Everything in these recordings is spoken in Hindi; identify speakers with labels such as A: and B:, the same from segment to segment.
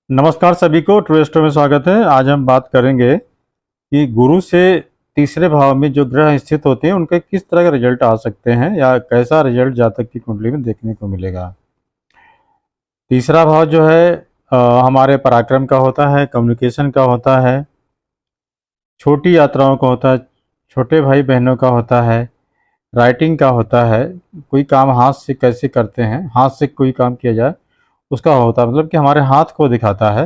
A: नमस्कार सभी को ट्रूएस्ट्रो में स्वागत है। आज हम बात करेंगे कि गुरु से तीसरे भाव में जो ग्रह स्थित होते हैं उनके किस तरह का रिजल्ट आ सकते हैं या कैसा रिजल्ट जातक की कुंडली में देखने को मिलेगा। तीसरा भाव जो है हमारे पराक्रम का होता है, कम्युनिकेशन का होता है, छोटी यात्राओं का होता है, छोटे भाई बहनों का होता है, राइटिंग का होता है, कोई काम हाथ से कैसे करते हैं, हाथ से कोई काम किया जाए उसका होता है, मतलब कि हमारे हाथ को दिखाता है।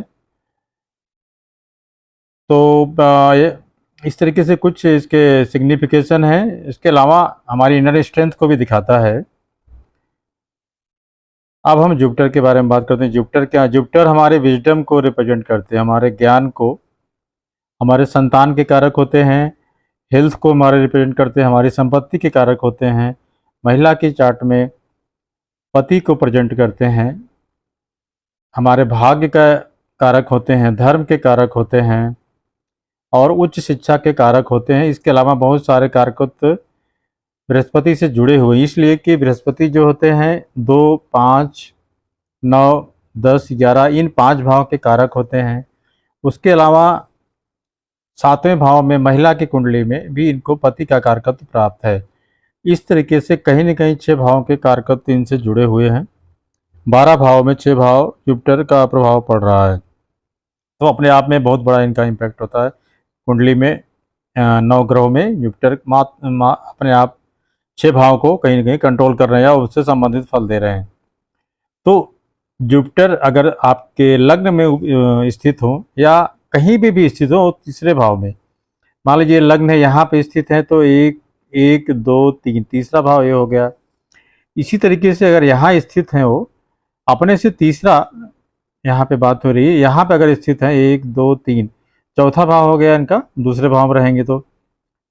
A: तो इस तरीके से कुछ इसके सिग्निफिकेशन है। इसके अलावा हमारी इनर स्ट्रेंथ को भी दिखाता है। अब हम जुपिटर के बारे में बात करते हैं। जुपिटर क्या? जुपिटर हमारे विजडम को रिप्रेजेंट करते हैं, हमारे ज्ञान को, हमारे संतान के कारक होते हैं, हेल्थ को हमारे रिप्रेजेंट करते हैं, हमारी संपत्ति के कारक होते हैं, महिला की चार्ट में पति को प्रेजेंट करते हैं, हमारे भाग्य का कारक होते हैं, धर्म के कारक होते हैं और उच्च शिक्षा के कारक होते हैं। इसके अलावा बहुत सारे कारकत्व बृहस्पति से जुड़े हुए, इसलिए कि बृहस्पति जो होते हैं 2, 5, 9, 10, 11 इन 5 भाव के कारक होते हैं। उसके अलावा 7वें भाव में महिला की कुंडली में भी इनको पति का कारकत्व प्राप्त है। इस तरीके से कहीं न कहीं 6 भावों के कारकत्व इनसे जुड़े हुए हैं। 12 भाव में 6 भाव जुपिटर का प्रभाव पड़ रहा है, तो अपने आप में बहुत बड़ा इनका इम्पैक्ट होता है। कुंडली में 9 ग्रहों में जुपिटर अपने आप 6 भाव को कहीं ना कहीं कंट्रोल कर रहे हैं या उससे संबंधित फल दे रहे हैं। तो जुपिटर अगर आपके लग्न में स्थित हो या कहीं भी स्थित हो तीसरे भाव में, मान लीजिए लग्न है यहाँ पे स्थित है, तो 1, 2, 3 तीसरा भाव ये हो गया। इसी तरीके से अगर यहाँ स्थित है वो अपने से तीसरा, यहाँ पे बात हो रही है, यहाँ पे अगर स्थित है 1, 2, 3 चौथा भाव हो गया इनका, दूसरे भाव में रहेंगे तो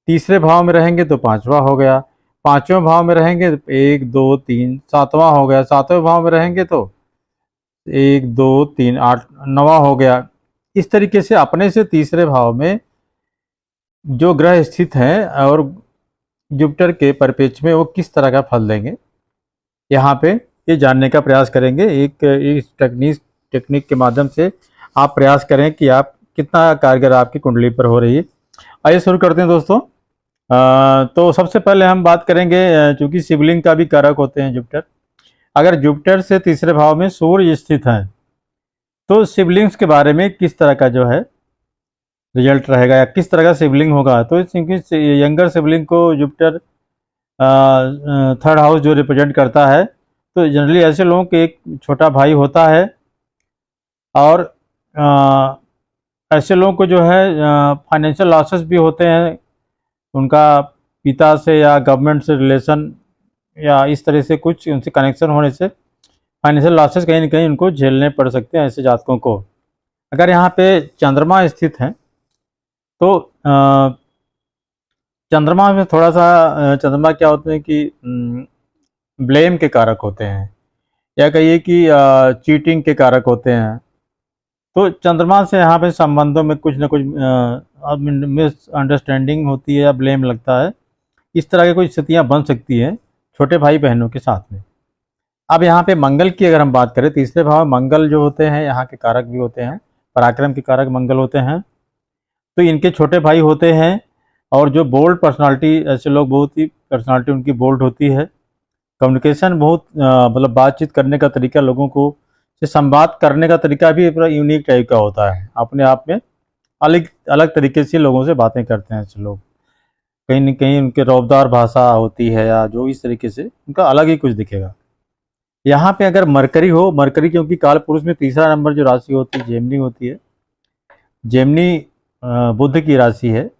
A: तीसरे भाव में रहेंगे तो 5वां हो गया, 5वें भाव में रहेंगे तो 1, 2, 3 7वां हो गया, 7वें भाव में रहेंगे तो 1, 2, 3 8 9वां हो गया। इस तरीके से अपने से तीसरे भाव में जो ग्रह स्थित हैं और जुपिटर के परिपेक्ष में वो किस तरह का फल देंगे, यहाँ पे ये जानने का प्रयास करेंगे। एक इस टेक्निक के माध्यम से आप प्रयास करें कि आप कितना कारगर आपकी कुंडली पर हो रही है। आइए शुरू करते हैं दोस्तों। तो सबसे पहले हम बात करेंगे, चूंकि शिवलिंग का भी कारक होते हैं जुपिटर। अगर जुपिटर से तीसरे भाव में सूर्य स्थित हैं तो शिवलिंग्स के बारे में किस तरह का जो है रिजल्ट रहेगा या किस तरह का शिवलिंग होगा। तो क्योंकि यंगर शिवलिंग को जुपिटर थर्ड हाउस जो रिप्रेजेंट करता है, तो जनरली ऐसे लोगों के एक छोटा भाई होता है और ऐसे लोगों को जो है फाइनेंशियल लॉसेस भी होते हैं, उनका पिता से या गवर्नमेंट से रिलेशन या इस तरह से कुछ उनसे कनेक्शन होने से फाइनेंशियल लॉसेस कहीं ना कहीं उनको झेलने पड़ सकते हैं ऐसे जातकों को। अगर यहाँ पे चंद्रमा स्थित हैं तो चंद्रमा में थोड़ा सा चंद्रमा क्या होते हैं कि ब्लेम के कारक होते हैं या कहिए कि चीटिंग के कारक होते हैं। तो चंद्रमा से यहाँ पे संबंधों में कुछ ना कुछ मिसअंडरस्टैंडिंग होती है या ब्लेम लगता है, इस तरह की कुछ स्थितियाँ बन सकती हैं छोटे भाई बहनों के साथ में। अब यहाँ पे मंगल की अगर हम बात करें, तीसरे भाव में मंगल जो होते हैं यहाँ के कारक भी होते हैं, पराक्रम के कारक मंगल होते हैं। तो इनके छोटे भाई होते हैं और जो बोल्ड पर्सनालिटी, ऐसे लोग बहुत ही पर्सनालिटी उनकी बोल्ड होती है, कम्युनिकेशन बहुत मतलब बातचीत करने का तरीका, लोगों को से संवाद करने का तरीका भी पूरा यूनिक टाइप का होता है, अपने आप में अलग अलग तरीके से लोगों से बातें करते हैं ऐसे लोग। कहीं न कहीं उनके रौबदार भाषा होती है या जो इस तरीके से उनका अलग ही कुछ दिखेगा। यहाँ पे अगर मरकरी हो, मरकरी क्योंकि काल पुरुष में तीसरा नंबर जो राशि होती है जेमिनी होती है, जेमिनी बुध की राशि है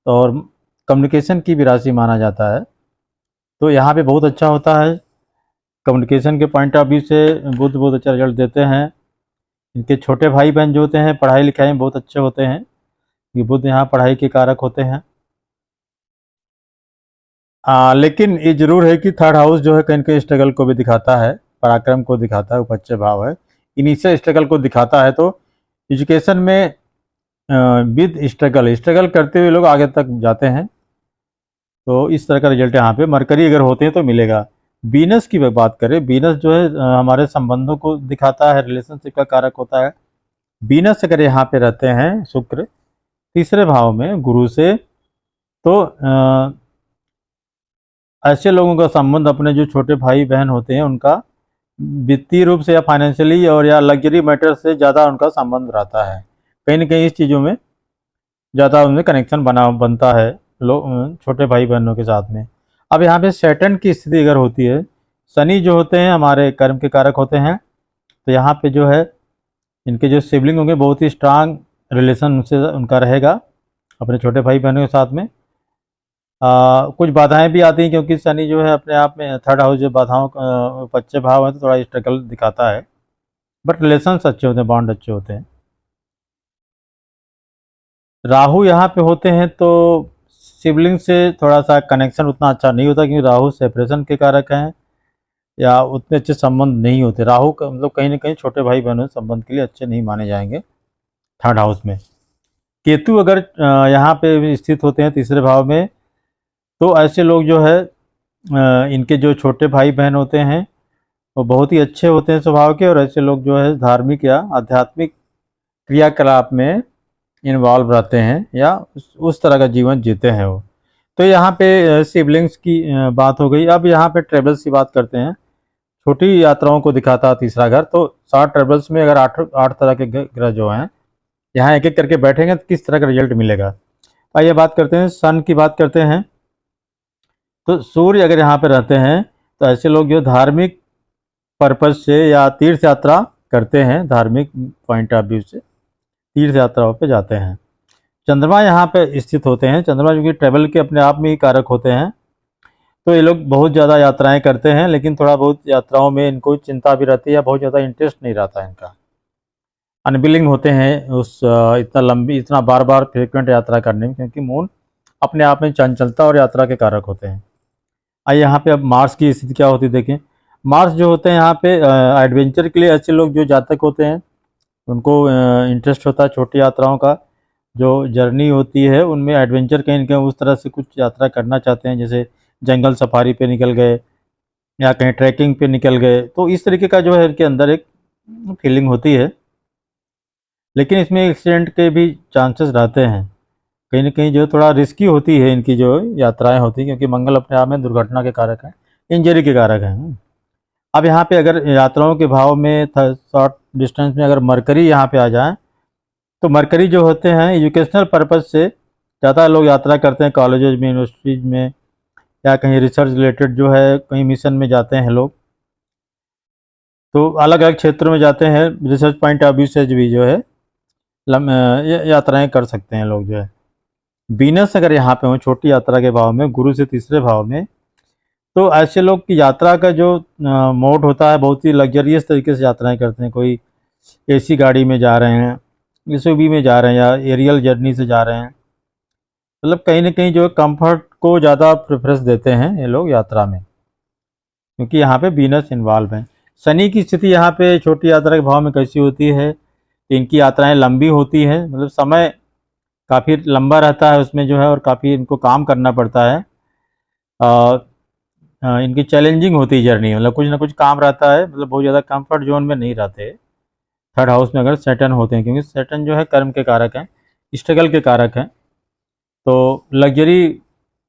A: और कम्युनिकेशन की भी राशि माना जाता है। तो यहाँ पे बहुत अच्छा होता है कम्युनिकेशन के पॉइंट ऑफ व्यू से, बुध बहुत अच्छा रिजल्ट देते हैं। इनके छोटे भाई बहन जो होते हैं पढ़ाई लिखाई में बहुत अच्छे होते हैं, ये बुध यहाँ पढ़ाई के कारक होते हैं। लेकिन ये जरूर है कि थर्ड हाउस जो है कहीं कहीं स्ट्रगल को भी दिखाता है, पराक्रम को दिखाता है, उपच्य भाव है, इनिशियल स्ट्रगल को दिखाता है। तो एजुकेशन में विद स्ट्रगल करते हुए लोग आगे तक जाते हैं। तो इस तरह का रिजल्ट यहाँ पे मरकरी अगर होते हैं तो मिलेगा। वीनस की बात करें, वीनस जो है हमारे संबंधों को दिखाता है, रिलेशनशिप का कारक होता है। वीनस अगर यहाँ पे रहते हैं, शुक्र तीसरे भाव में गुरु से, तो ऐसे लोगों का संबंध अपने जो छोटे भाई बहन होते हैं उनका वित्तीय रूप से या फाइनेंशियली और या लग्जरी मैटर से ज़्यादा उनका संबंध रहता है। कहीं ना कहीं इस चीज़ों में ज़्यादा उनमें कनेक्शन बनता है लोग छोटे भाई बहनों के साथ में। अब यहाँ पे सैटर्न की स्थिति अगर होती है, शनि जो होते हैं हमारे कर्म के कारक होते हैं, तो यहाँ पे जो है इनके जो सिबलिंग होंगे बहुत ही स्ट्रांग रिलेशन उनसे उनका रहेगा अपने छोटे भाई बहनों के साथ में। कुछ बाधाएं भी आती हैं क्योंकि शनि जो है अपने आप में थर्ड हाउस जो बाधाओं बच्चे भाव है तो थोड़ा स्ट्रगल दिखाता है, बट रिलेशंस अच्छे होते हैं, बॉन्ड अच्छे होते हैं। राहु यहाँ पे होते हैं तो सिबलिंग से थोड़ा सा कनेक्शन उतना अच्छा नहीं होता क्योंकि राहु सेपरेशन के कारक हैं या उतने अच्छे संबंध नहीं होते। राहु का मतलब कहीं ना कहीं छोटे भाई बहनों संबंध के लिए अच्छे नहीं माने जाएंगे थर्ड हाउस में। केतु अगर यहाँ पे स्थित होते हैं तीसरे भाव में, तो ऐसे लोग जो है इनके जो छोटे भाई बहन होते हैं वो बहुत ही अच्छे होते हैं स्वभाव के, और ऐसे लोग जो है धार्मिक या आध्यात्मिक क्रियाकलाप में इन्वॉल्व रहते हैं या उस तरह का जीवन जीते हैं वो। तो यहाँ पे सिबलिंग्स की बात हो गई। अब यहाँ पे ट्रेवल्स की बात करते हैं। छोटी यात्राओं को दिखाता है तीसरा घर, तो 7 ट्रेवल्स में अगर आठ तरह के ग्रह जो हैं यहाँ एक एक करके बैठेंगे तो किस तरह का रिजल्ट मिलेगा। आइए बात करते हैं, सन की बात करते हैं। तो सूर्य अगर यहाँ पे रहते हैं तो ऐसे लोग जो धार्मिक पर्पज से या तीर्थ यात्रा करते हैं, धार्मिक पॉइंट ऑफ व्यू से तीर्थ यात्राओं पे जाते हैं। चंद्रमा यहाँ पे स्थित होते हैं, चंद्रमा जो कि ट्रेवल के अपने आप में ही कारक होते हैं, तो ये लोग बहुत ज़्यादा यात्राएं करते हैं, लेकिन थोड़ा बहुत यात्राओं में इनको चिंता भी रहती है या बहुत ज़्यादा इंटरेस्ट नहीं रहता है इनका। अनविलिंग होते हैं उस इतना बार बार फ्रिक्वेंट यात्रा करने में, क्योंकि मून अपने आप में चंचलता और यात्रा के कारक होते हैं। आइए यहाँ पे अब मार्स की स्थिति क्या होती है देखें। मार्स जो होते हैं यहाँ पे एडवेंचर के लिए अच्छे लोग जो जातक होते हैं उनको इंटरेस्ट होता है छोटी यात्राओं का। जो जर्नी होती है उनमें एडवेंचर कहीं ना कहीं उस तरह से कुछ यात्रा करना चाहते हैं, जैसे जंगल सफारी पे निकल गए या कहीं ट्रैकिंग पे निकल गए, तो इस तरीके का जो है इनके अंदर एक फीलिंग होती है। लेकिन इसमें एक्सीडेंट के भी चांसेस रहते हैं, कहीं ना कहीं जो थोड़ा रिस्की होती है इनकी जो यात्राएं होती हैं, क्योंकि मंगल अपने आप में दुर्घटना के कारक हैं, इंजरी के कारक हैं। अब यहाँ पे अगर यात्राओं के भाव में शॉर्ट डिस्टेंस में अगर मरकरी यहाँ पे आ जाए, तो मरकरी जो होते हैं एजुकेशनल पर्पज़ से ज़्यादा लोग यात्रा करते हैं, कॉलेजेस में, यूनिवर्सिटीज़ में, या कहीं रिसर्च रिलेटेड जो है कहीं मिशन में जाते हैं लोग, तो अलग अलग क्षेत्रों में जाते हैं। रिसर्च पॉइंट ऑफ व्यू से भी जो है यात्राएं कर सकते हैं लोग जो है। वीनस अगर यहाँ पे हो छोटी यात्रा के भाव में, गुरु से तीसरे भाव में, तो ऐसे लोग की यात्रा का जो मोड होता है बहुत ही लग्जरियस तरीके से यात्राएं करते हैं। कोई एसी गाड़ी में जा रहे हैं, एसयूवी में जा रहे हैं, या एरियल जर्नी से जा रहे हैं, मतलब कहीं ना कहीं जो कंफर्ट को ज़्यादा प्रेफरेंस देते हैं ये लोग यात्रा में, क्योंकि यहाँ पे वीनस इन्वॉल्व है। शनि की स्थिति यहाँ पे छोटी यात्रा के भाव में कैसी होती है, तो इनकी यात्राएं लंबी होती हैं, मतलब समय काफ़ी लंबा रहता है उसमें जो है, और काफ़ी इनको काम करना पड़ता है। इनकी चैलेंजिंग होती है जर्नी, मतलब कुछ ना कुछ काम रहता है, मतलब बहुत ज़्यादा कंफर्ट जोन में नहीं रहते थर्ड हाउस में अगर सैटर्न होते हैं, क्योंकि सैटर्न जो है कर्म के कारक हैं, स्ट्रगल के कारक हैं, तो लग्जरी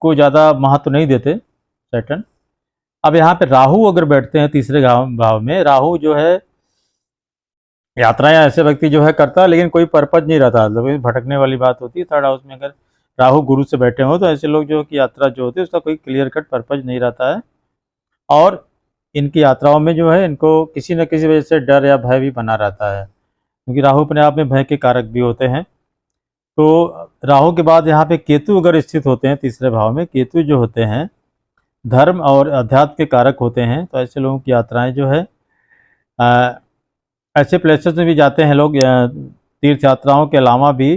A: को ज़्यादा महत्व नहीं देते सैटर्न। अब यहाँ पे राहु अगर बैठते हैं तीसरे भाव में, राहु जो है यात्राएं ऐसे व्यक्ति जो है करता है लेकिन कोई पर्पज नहीं रहता, मतलब भटकने वाली बात होती है। थर्ड हाउस में अगर राहु गुरु से बैठे हो तो ऐसे लोग जो कि यात्रा जो होती है उसका कोई क्लियर कट पर्पज नहीं रहता है, और इनकी यात्राओं में जो है इनको किसी न किसी वजह से डर या भय भी बना रहता है, क्योंकि राहु अपने आप में भय के कारक भी होते हैं। तो राहु के बाद यहाँ पे केतु अगर स्थित होते हैं तीसरे भाव में, केतु जो होते हैं धर्म और अध्यात्म के कारक होते हैं, तो ऐसे लोगों की यात्राएं जो है ऐसे प्लेसेस में भी जाते हैं लोग। तीर्थ यात्राओं के अलावा भी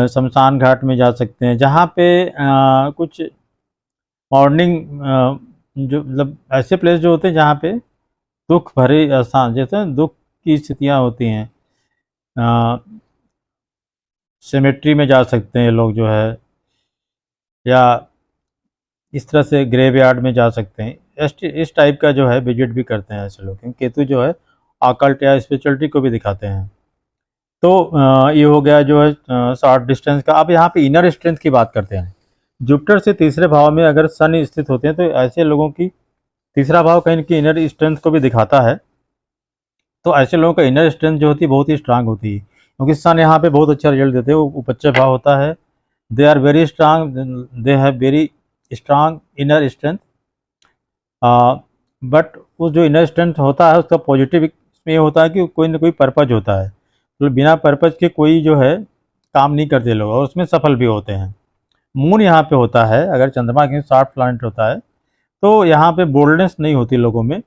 A: शमशान घाट में जा सकते हैं, जहाँ पे कुछ मॉर्निंग जो मतलब ऐसे प्लेस जो होते हैं जहाँ पे दुख भरे स्थान, जैसे दुख की स्थितियाँ होती हैं, सेमेट्री में जा सकते हैं लोग जो है, या इस तरह से ग्रेवयार्ड में जा सकते हैं। इस टाइप का जो है विजिट भी करते हैं ऐसे लोग, क्योंकि केतु जो है ऑकल्ट या स्पिरिचुअलिटी को भी दिखाते हैं। तो ये हो गया जो है शॉर्ट डिस्टेंस का। अब यहाँ पे इनर स्ट्रेंथ की बात करते हैं। जुपिटर से तीसरे भाव में अगर सन स्थित होते हैं तो ऐसे लोगों की तीसरा भाव कहीं न कहीं इनर स्ट्रेंथ को भी दिखाता है। तो ऐसे लोगों का इनर स्ट्रेंथ जो होती है बहुत ही स्ट्रांग होती है, क्योंकि सन यहाँ पे बहुत अच्छा रिजल्ट देते हैं। वो उपच्य भाव होता है। They are very strong, they have very strong inner strength. But वो जो इनर स्ट्रेंथ होता है उसका पॉजिटिव इसमें ये होता है कि कोई ना कोई पर्पज होता है। तो बिना पर्पज के कोई जो है काम नहीं करते लोग, और उसमें सफल भी होते हैं। मून यहाँ पे होता है, अगर चंद्रमा के साथ प्लानट होता है तो यहाँ पे बोल्डनेस नहीं होती लोगों में,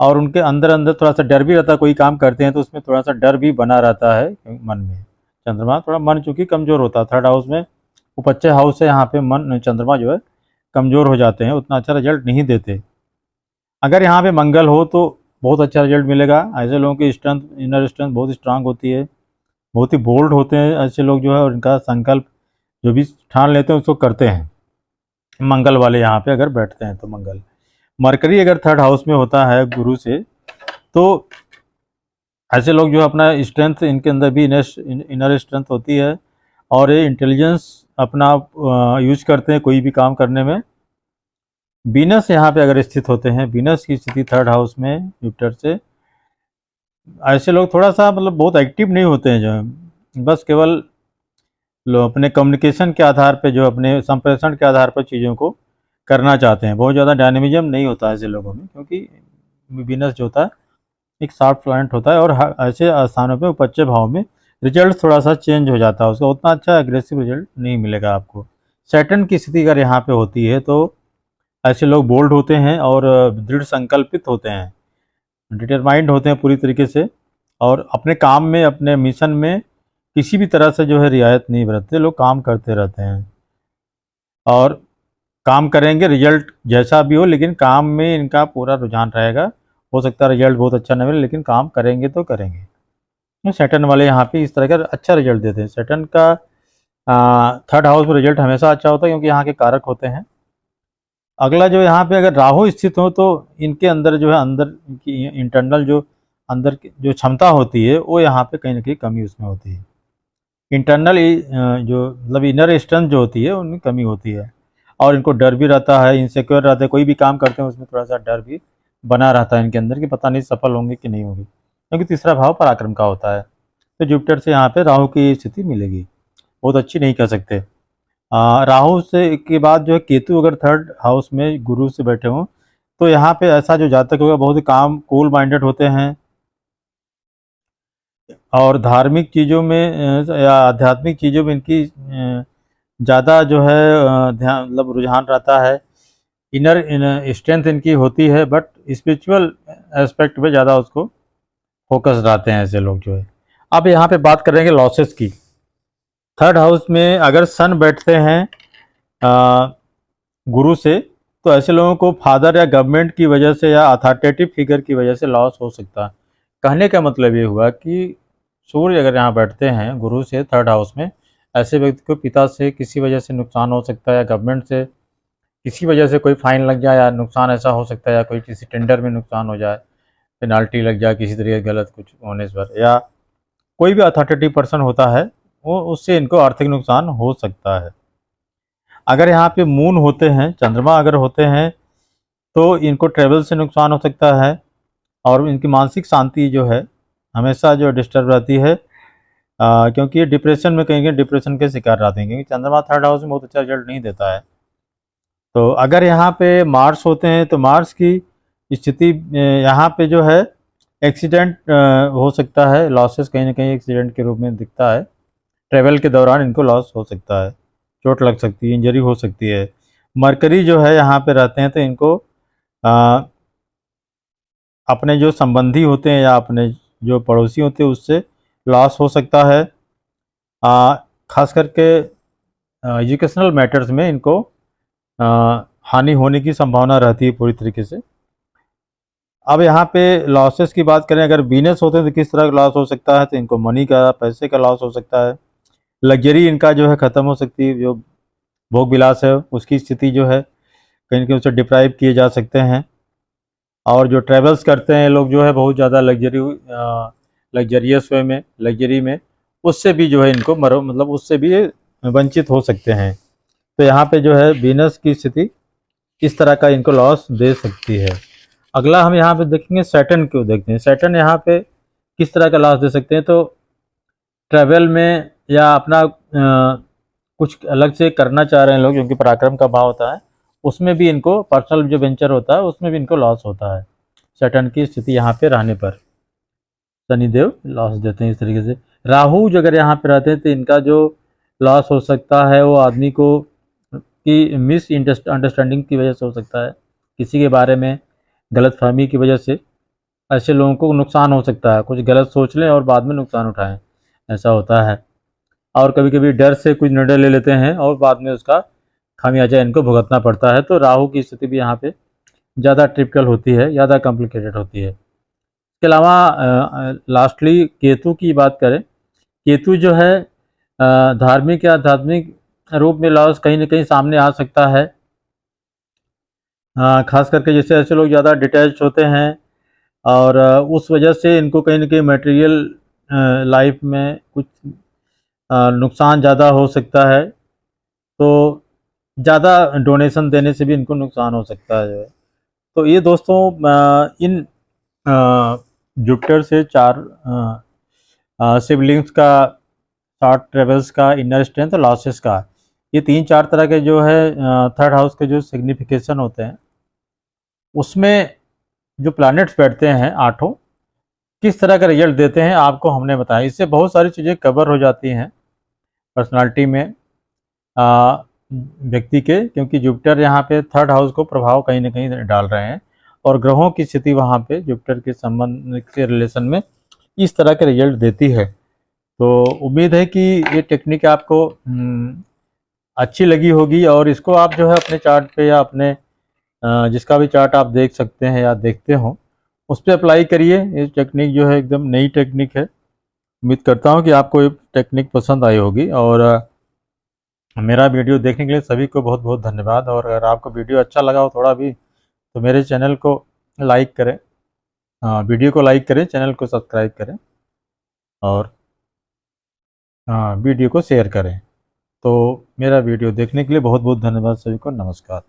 A: और उनके अंदर अंदर थोड़ा सा डर भी रहता है। कोई काम करते हैं तो उसमें थोड़ा सा डर भी बना रहता है मन में। चंद्रमा थोड़ा मन चूंकि कमज़ोर होता है, थर्ड हाउस में उपच्य हाउस से यहाँ पे मन चंद्रमा जो है कमज़ोर हो जाते हैं, उतना अच्छा रिजल्ट नहीं देते। अगर यहाँ पे मंगल हो तो बहुत अच्छा रिजल्ट मिलेगा। ऐसे लोगों की स्ट्रेंथ, इनर स्ट्रेंथ बहुत स्ट्रांग होती है, बहुत ही बोल्ड होते हैं ऐसे लोग जो है, और इनका संकल्प जो भी ठान लेते हैं उसको करते हैं। मंगल वाले यहाँ पे अगर बैठते हैं तो मंगल। मरकरी अगर थर्ड हाउस में होता है गुरु से, तो ऐसे लोग जो अपना स्ट्रेंथ, इनके अंदर भी इनर स्ट्रेंथ होती है, और ये इंटेलिजेंस अपना यूज करते हैं कोई भी काम करने में। वीनस यहाँ पे अगर स्थित होते हैं, वीनस की स्थिति थर्ड हाउस में जुपिटर से, ऐसे लोग थोड़ा सा मतलब बहुत एक्टिव नहीं होते हैं, जो है बस केवल लोग अपने कम्युनिकेशन के आधार पे, जो अपने संप्रेषण के आधार पर चीज़ों को करना चाहते हैं। बहुत ज़्यादा डायनेमिज्म नहीं होता है ऐसे लोगों में, क्योंकि वीनस जो होता है एक शार्प प्लैनेट होता है, और ऐसे स्थानों पे उपच्य भाव में रिजल्ट थोड़ा सा चेंज हो जाता है, उसका उतना अच्छा एग्रेसिव रिजल्ट नहीं मिलेगा आपको। सैटर्न की स्थिति अगर यहाँ पे होती है तो ऐसे लोग बोल्ड होते हैं और दृढ़ संकल्पित होते हैं, डिटरमाइंड होते हैं पूरी तरीके से, और अपने काम में, अपने मिशन में किसी भी तरह से जो है रियायत नहीं बरतते। लोग काम करते रहते हैं और काम करेंगे, रिजल्ट जैसा भी हो, लेकिन काम में इनका पूरा रुझान रहेगा। हो सकता है रिजल्ट बहुत अच्छा न मिले, लेकिन काम करेंगे तो करेंगे। तो सैटर्न वाले यहाँ पे इस तरह का अच्छा रिजल्ट देते हैं। सैटर्न का थर्ड हाउस में रिजल्ट हमेशा अच्छा होता है, क्योंकि यहाँ के कारक होते हैं। अगला जो यहाँ पे अगर राहु स्थित हो तो इनके अंदर जो है, अंदर की इंटरनल जो अंदर की जो क्षमता होती है वो यहाँ पे कहीं ना कहीं कमी उसमें होती है। इंटरनल जो मतलब इनर स्ट्रेंथ जो होती है उनमें कमी होती है, और इनको डर भी रहता है, इनसिक्योर रहते हैं। कोई भी काम करते हैं उसमें थोड़ा सा डर भी बना रहता है इनके अंदर कि पता नहीं सफल होंगे कि नहीं होंगे, क्योंकि तीसरा भाव पराक्रम का होता है। तो जुपिटर से यहाँ पे राहु की स्थिति मिलेगी, बहुत अच्छी नहीं कह सकते। राहु से के बाद जो है केतु अगर थर्ड हाउस में गुरु से बैठे हों, तो यहाँ पे ऐसा जो जातक होगा बहुत ही काम कूल माइंडेड होते हैं, और धार्मिक चीज़ों में या आध्यात्मिक चीज़ों में इनकी ज़्यादा जो है ध्यान, मतलब रुझान रहता है। इनर स्ट्रेंथ इनकी होती है, बट स्पिरिचुअल एस्पेक्ट पे ज़्यादा उसको फोकस रहते हैं ऐसे लोग जो है। अब यहाँ पे बात करेंगे लॉसेस की। थर्ड हाउस में अगर सन बैठते हैं गुरु से, तो ऐसे लोगों को फादर या गवर्नमेंट की वजह से या अथॉरिटेटिव फिगर की वजह से लॉस हो सकता है। कहने का मतलब ये हुआ कि सूर्य अगर यहाँ बैठते हैं गुरु से थर्ड हाउस में, ऐसे व्यक्ति को पिता से किसी वजह से नुकसान हो सकता है, या गवर्नमेंट से किसी वजह से कोई फाइन लग जाए, या नुकसान ऐसा हो सकता है, या कोई किसी टेंडर में नुकसान हो जाए, पेनाल्टी लग जाए किसी तरीके गलत कुछ होने पर, या कोई भी अथॉरिटेटिव पर्सन होता है वो, उससे इनको आर्थिक नुकसान हो सकता है। अगर यहाँ पे मून होते हैं, चंद्रमा अगर होते हैं, तो इनको ट्रेवल से नुकसान हो सकता है, और इनकी मानसिक शांति जो है हमेशा जो डिस्टर्ब रहती है, क्योंकि ये डिप्रेशन में, कहीं डिप्रेशन के शिकार रहते हैं, क्योंकि चंद्रमा थर्ड हाउस में बहुत अच्छा रिजल्ट नहीं देता है। तो अगर यहाँ पे मार्स होते हैं तो मार्स की स्थिति यहाँ पे जो है एक्सीडेंट हो सकता है, लॉसेस कहीं ना कहीं एक्सीडेंट के रूप में दिखता है। ट्रेवल के दौरान इनको लॉस हो सकता है, चोट लग सकती है, इंजरी हो सकती है। मरकरी जो है यहाँ पे रहते हैं तो इनको अपने जो संबंधी होते हैं या अपने जो पड़ोसी होते हैं उससे लॉस हो सकता है। खास करके एजुकेशनल मैटर्स में इनको हानि होने की संभावना रहती है पूरी तरीके से। अब यहाँ पे लॉसेस की बात करें, अगर वीनस होते हैं तो किस तरह का लॉस हो सकता है, तो इनको मनी का, पैसे का लॉस हो सकता है। लग्जरी इनका जो है ख़त्म हो सकती है, जो भोग विलास है उसकी स्थिति जो है कहीं ना कहीं उसे डिप्राइव किए जा सकते हैं। और जो ट्रैवल्स करते हैं लोग जो है बहुत ज़्यादा लग्जरी लग्जरियस वे में, लग्जरी में, उससे भी जो है इनको मतलब उससे भी ये वंचित हो सकते हैं। तो यहाँ पे जो है वीनस की स्थिति इस तरह का इनको लॉस दे सकती है। अगला हम यहाँ पे देखेंगे सैटर्न को देखते हैं। सैटर्न यहाँ पे किस तरह का लॉस दे सकते हैं, तो ट्रैवल में या अपना कुछ अलग से करना चाह रहे हैं लोग, क्योंकि पराक्रम का भाव होता है, उसमें भी इनको पर्सनल जो वेंचर होता है उसमें भी इनको लॉस होता है सैटर्न की स्थिति यहाँ पे रहने पर। शनिदेव लॉस देते हैं इस तरीके से। राहु जो अगर यहाँ पे रहते हैं तो इनका जो लॉस हो सकता है वो आदमी को की मिस अंडरस्टैंडिंग की वजह से हो सकता है, किसी के बारे में गलतफहमी की वजह से ऐसे लोगों को नुकसान हो सकता है, कुछ गलत सोच लें और बाद में नुकसान उठाएं, ऐसा होता है। और कभी कभी डर से कुछ निर्णय ले लेते हैं और बाद में उसका खामियाजा इनको भुगतना पड़ता है। तो राहु की स्थिति भी यहाँ पे ज़्यादा टिपिकल होती है, ज़्यादा कॉम्प्लिकेटेड होती है। इसके अलावा लास्टली केतु की बात करें, केतु जो है धार्मिक या आध्यात्मिक रूप में लॉस कहीं ना कहीं सामने आ सकता है। खास करके जैसे ऐसे लोग ज़्यादा डिटैच होते हैं और उस वजह से इनको कहीं ना कहीं मटेरियल लाइफ में कुछ नुकसान ज़्यादा हो सकता है। तो ज़्यादा डोनेशन देने से भी इनको नुकसान हो सकता है। तो ये दोस्तों इन जुपिटर से 4 सिबलिंग्स का, शॉर्ट ट्रेवल्स का, इनर स्ट्रेंथ और लॉसेस का, ये 3-4 तरह के जो है थर्ड हाउस के जो सिग्निफिकेशन होते हैं उसमें जो प्लैनेट्स बैठते हैं 8 किस तरह का रिजल्ट देते हैं आपको हमने बताया। इससे बहुत सारी चीज़ें कवर हो जाती हैं पर्सनालिटी में व्यक्ति के, क्योंकि जुपिटर यहाँ पे थर्ड हाउस को प्रभाव कहीं ना कहीं डाल रहे हैं और ग्रहों की स्थिति वहाँ पे जुपिटर के संबंध के रिलेशन में इस तरह के रिजल्ट देती है। तो उम्मीद है कि ये टेक्निक आपको अच्छी लगी होगी और इसको आप जो है अपने चार्ट पे या अपने जिसका भी चार्ट आप देख सकते हैं या देखते हो उस पर अप्लाई करिए। ये टेक्निक जो है एकदम नई टेक्निक है। उम्मीद करता हूँ कि आपको ये टेक्निक पसंद आई होगी और मेरा वीडियो देखने के लिए सभी को बहुत बहुत धन्यवाद। और अगर आपको वीडियो अच्छा लगा हो थोड़ा भी तो मेरे चैनल को लाइक करें, वीडियो को लाइक करें, चैनल को सब्सक्राइब करें और वीडियो को शेयर करें। तो मेरा वीडियो देखने के लिए बहुत बहुत धन्यवाद सभी को। नमस्कार।